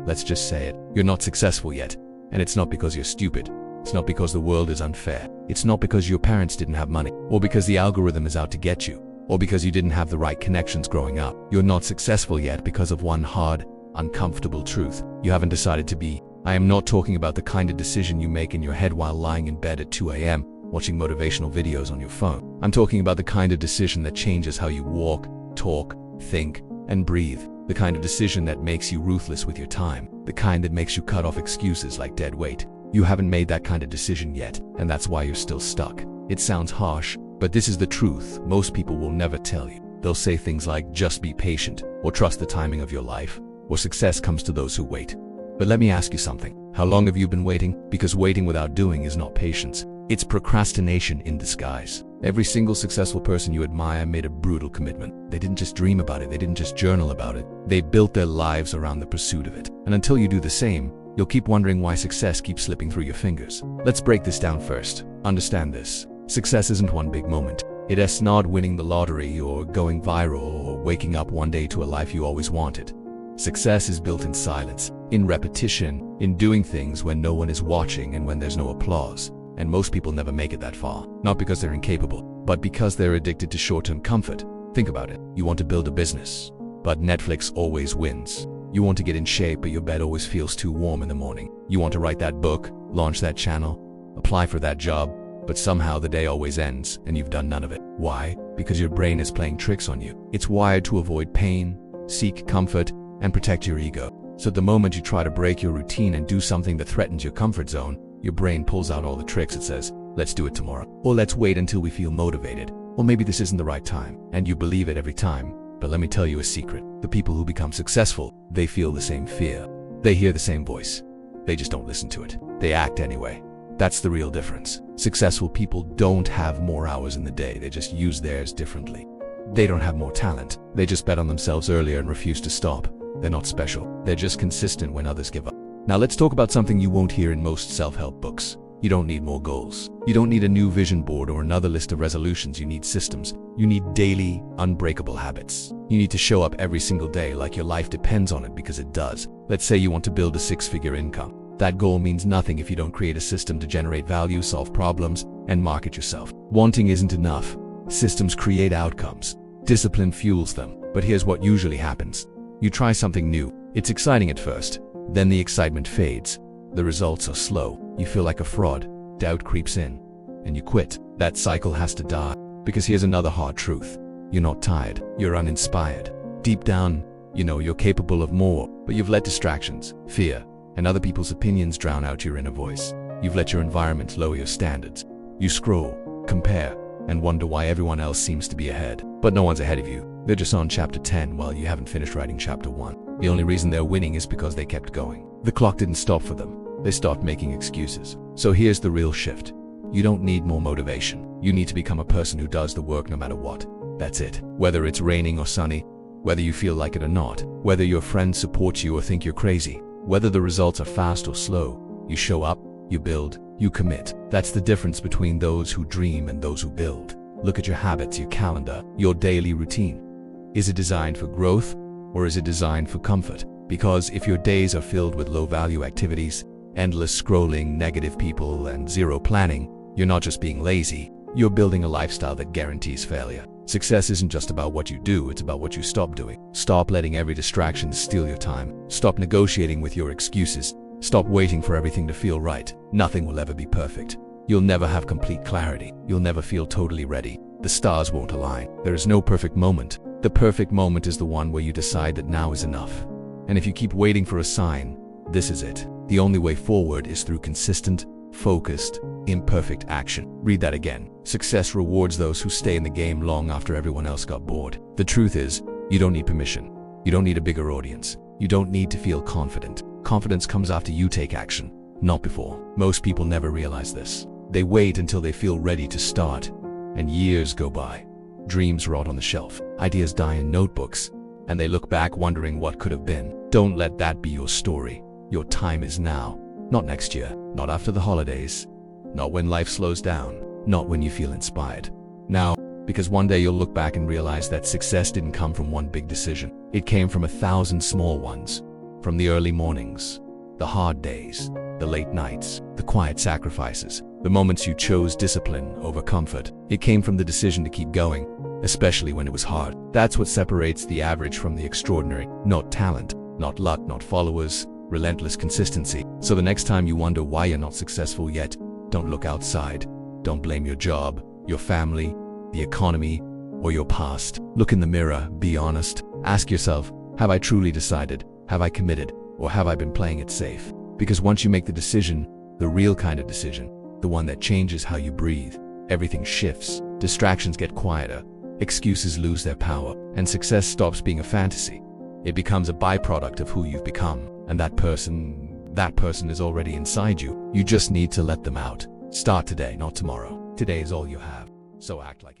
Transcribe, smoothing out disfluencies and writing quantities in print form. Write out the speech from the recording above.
let's just say it, you're not successful yet. And it's not because you're stupid. It's not because the world is unfair. It's not because your parents didn't have money, or because the algorithm is out to get you, or because you didn't have the right connections growing up. You're not successful yet because of one hard, uncomfortable truth you haven't decided to be. I am not talking about the kind of decision you make in your head while lying in bed at 2 a.m. watching motivational videos on your phone. I'm talking about the kind of decision that changes how you walk, talk, think, and breathe. The kind of decision that makes you ruthless with your time. The kind that makes you cut off excuses like dead weight. You haven't made that kind of decision yet, and that's why you're still stuck. It sounds harsh, but this is the truth most people will never tell you. They'll say things like, just be patient, or trust the timing of your life, or success comes to those who wait. But let me ask you something. How long have you been waiting? Because waiting without doing is not patience. It's procrastination in disguise. Every single successful person you admire made a brutal commitment. They didn't just dream about it. They didn't just journal about it. They built their lives around the pursuit of it. And until you do the same, you'll keep wondering why success keeps slipping through your fingers. Let's break this down first. Understand this. Success isn't one big moment. It is not winning the lottery or going viral or waking up one day to a life you always wanted. Success is built in silence, in repetition, in doing things when no one is watching and when there's no applause. And most people never make it that far. Not because they're incapable, but because they're addicted to short-term comfort. Think about it. You want to build a business, but Netflix always wins. You want to get in shape, but your bed always feels too warm in the morning. You want to write that book, launch that channel, apply for that job, but somehow the day always ends and you've done none of it. Why? Because your brain is playing tricks on you. It's wired to avoid pain, seek comfort, and protect your ego. So the moment you try to break your routine and do something that threatens your comfort zone, your brain pulls out all the tricks. It says, let's do it tomorrow. Or let's wait until we feel motivated. Or maybe this isn't the right time. And you believe it every time. But let me tell you a secret. The people who become successful, they feel the same fear. They hear the same voice. They just don't listen to it. They act anyway. That's the real difference. Successful people don't have more hours in the day. They just use theirs differently. They don't have more talent. They just bet on themselves earlier and refuse to stop. They're not special. They're just consistent when others give up. Now let's talk about something you won't hear in most self-help books. You don't need more goals. You don't need a new vision board or another list of resolutions. You need systems. You need daily, unbreakable habits. You need to show up every single day like your life depends on it, because it does. Let's say you want to build a 6-figure income. That goal means nothing if you don't create a system to generate value, solve problems, and market yourself. Wanting isn't enough. Systems create outcomes. Discipline fuels them. But here's what usually happens. You try something new. It's exciting at first. Then the excitement fades. The results are slow. You feel like a fraud. Doubt creeps in. And you quit. That cycle has to die. Because here's another hard truth. You're not tired. You're uninspired. Deep down, you know you're capable of more. But you've let distractions, fear, and other people's opinions drown out your inner voice. You've let your environment lower your standards. You scroll, compare, and wonder why everyone else seems to be ahead. But no one's ahead of you. They're just on chapter 10 while you haven't finished writing chapter 1. The only reason they're winning is because they kept going. The clock didn't stop for them. They stopped making excuses. So here's the real shift. You don't need more motivation. You need to become a person who does the work no matter what. That's it. Whether it's raining or sunny, whether you feel like it or not, whether your friends support you or think you're crazy, whether the results are fast or slow, you show up, you build, you commit. That's the difference between those who dream and those who build. Look at your habits, your calendar, your daily routine. Is it designed for growth, or is it designed for comfort? Because if your days are filled with low-value activities, endless scrolling, negative people, and zero planning, you're not just being lazy, you're building a lifestyle that guarantees failure. Success isn't just about what you do, it's about what you stop doing. Stop letting every distraction steal your time. Stop negotiating with your excuses. Stop waiting for everything to feel right. Nothing will ever be perfect. You'll never have complete clarity. You'll never feel totally ready. The stars won't align. There is no perfect moment. The perfect moment is the one where you decide that now is enough. And if you keep waiting for a sign, this is it. The only way forward is through consistent, focused, imperfect action. Read that again. Success rewards those who stay in the game long after everyone else got bored. The truth is, you don't need permission. You don't need a bigger audience. You don't need to feel confident. Confidence comes after you take action, not before. Most people never realize this. They wait until they feel ready to start, and years go by. Dreams rot on the shelf. Ideas die in notebooks, and they look back wondering what could have been. Don't let that be your story. Your time is now. Not next year, not after the holidays, not when life slows down, not when you feel inspired. Now, because one day you'll look back and realize that success didn't come from one big decision. It came from 1,000 small ones. From the early mornings, the hard days, the late nights, the quiet sacrifices, the moments you chose discipline over comfort. It came from the decision to keep going, especially when it was hard. That's what separates the average from the extraordinary. Not talent, not luck, not followers, relentless consistency. So the next time you wonder why you're not successful yet, don't look outside. Don't blame your job, your family, the economy, or your past. Look in the mirror, be honest. Ask yourself, have I truly decided? Have I committed? Or have I been playing it safe? Because once you make the decision, the real kind of decision, the one that changes how you breathe, everything shifts. Distractions get quieter, excuses lose their power, and success stops being a fantasy. It becomes a byproduct of who you've become. And that person is already inside you. You just need to let them out. Start today, not tomorrow. Today is all you have. So act like it.